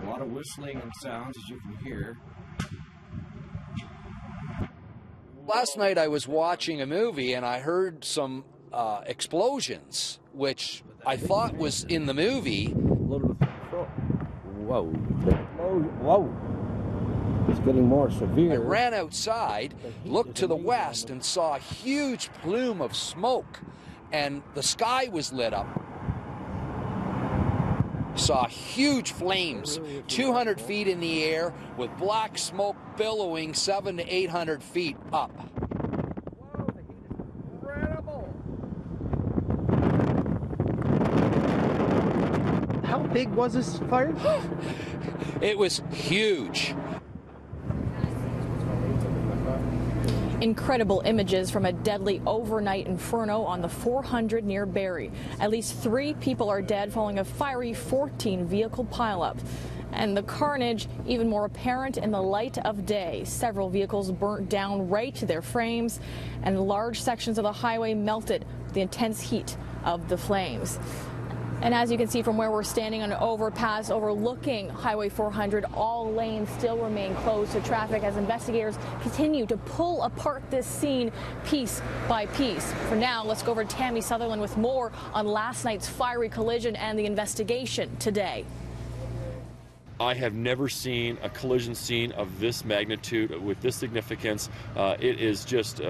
A lot of whistling and sounds, as you can hear. Last night I was watching a movie and I heard some explosions, which I thought was in the movie. Whoa. Whoa. It's getting more severe. I ran outside, looked to the west, and saw a huge plume of smoke, and the sky was lit up. Saw huge flames, 200 feet in the air, with black smoke billowing 700 to 800 feet up. Wow, the heat is incredible. How big was this fire? It was huge. Incredible images from a deadly overnight inferno on the 400 near Barrie. At least 3 people are dead following a fiery 14-vehicle pileup. And the carnage even more apparent in the light of day. Several vehicles burnt down right to their frames, and large sections of the highway melted with the intense heat of the flames. And as you can see from where we're standing on an overpass overlooking Highway 400, all lanes still remain closed to traffic as investigators continue to pull apart this scene piece by piece. For now, let's go over to Tammie Sutherland with more on last night's fiery collision and the investigation today. I have never seen a collision scene of this magnitude with this significance. It is just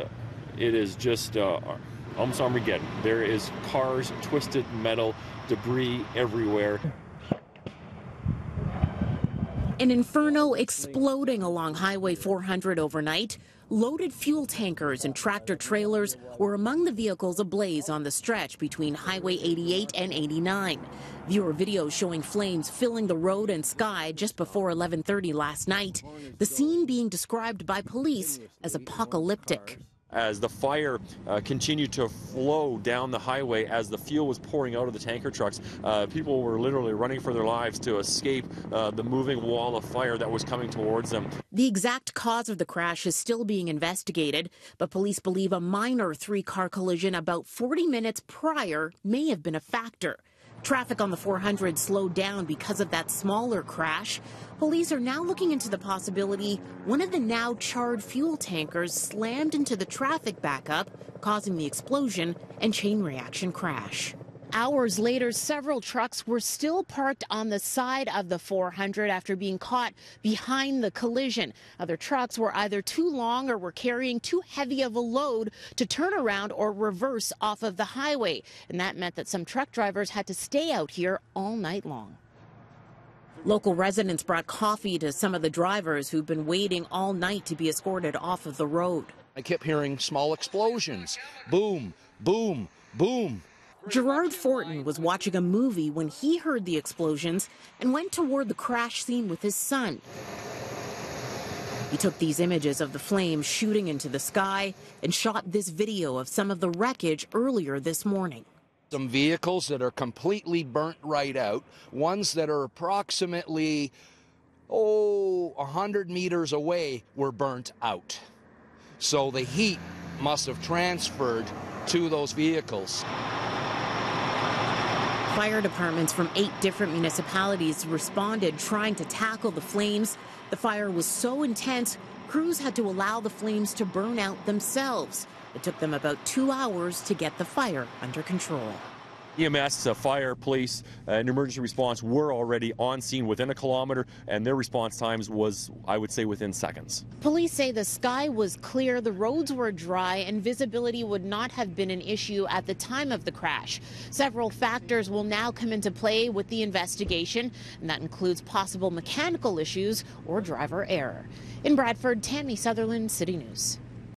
almost Armageddon. There is cars, twisted metal, debris everywhere. An inferno exploding along Highway 400 overnight. Loaded fuel tankers and tractor trailers were among the vehicles ablaze on the stretch between Highway 88 and 89. Viewer videos showing flames filling the road and sky just before 11:30 last night. The scene being described by police as apocalyptic. As the fire continued to flow down the highway, as the fuel was pouring out of the tanker trucks, people were literally running for their lives to escape the moving wall of fire that was coming towards them. The exact cause of the crash is still being investigated, but police believe a minor 3-car collision about 40 minutes prior may have been a factor. Traffic on the 400 slowed down because of that smaller crash. Police are now looking into the possibility one of the now charred fuel tankers slammed into the traffic backup, causing the explosion and chain reaction crash. Hours later, several trucks were still parked on the side of the 400 after being caught behind the collision. Other trucks were either too long or were carrying too heavy of a load to turn around or reverse off of the highway. And that meant that some truck drivers had to stay out here all night long. Local residents brought coffee to some of the drivers who've been waiting all night to be escorted off of the road. I kept hearing small explosions. Boom, boom, boom. Gerard Fortin was watching a movie when he heard the explosions and went toward the crash scene with his son. He took these images of the flames shooting into the sky and shot this video of some of the wreckage earlier this morning. Some vehicles that are completely burnt right out, ones that are approximately 100 meters away were burnt out. So the heat must have transferred to those vehicles. Fire departments from 8 different municipalities responded trying to tackle the flames. The fire was so intense, crews had to allow the flames to burn out themselves. It took them about 2 hours to get the fire under control. EMS, fire, police, and emergency response were already on scene within a kilometer, and their response times was, I would say, within seconds. Police say the sky was clear, the roads were dry, and visibility would not have been an issue at the time of the crash. Several factors will now come into play with the investigation, and that includes possible mechanical issues or driver error. In Bradford, Tammie Sutherland, City News.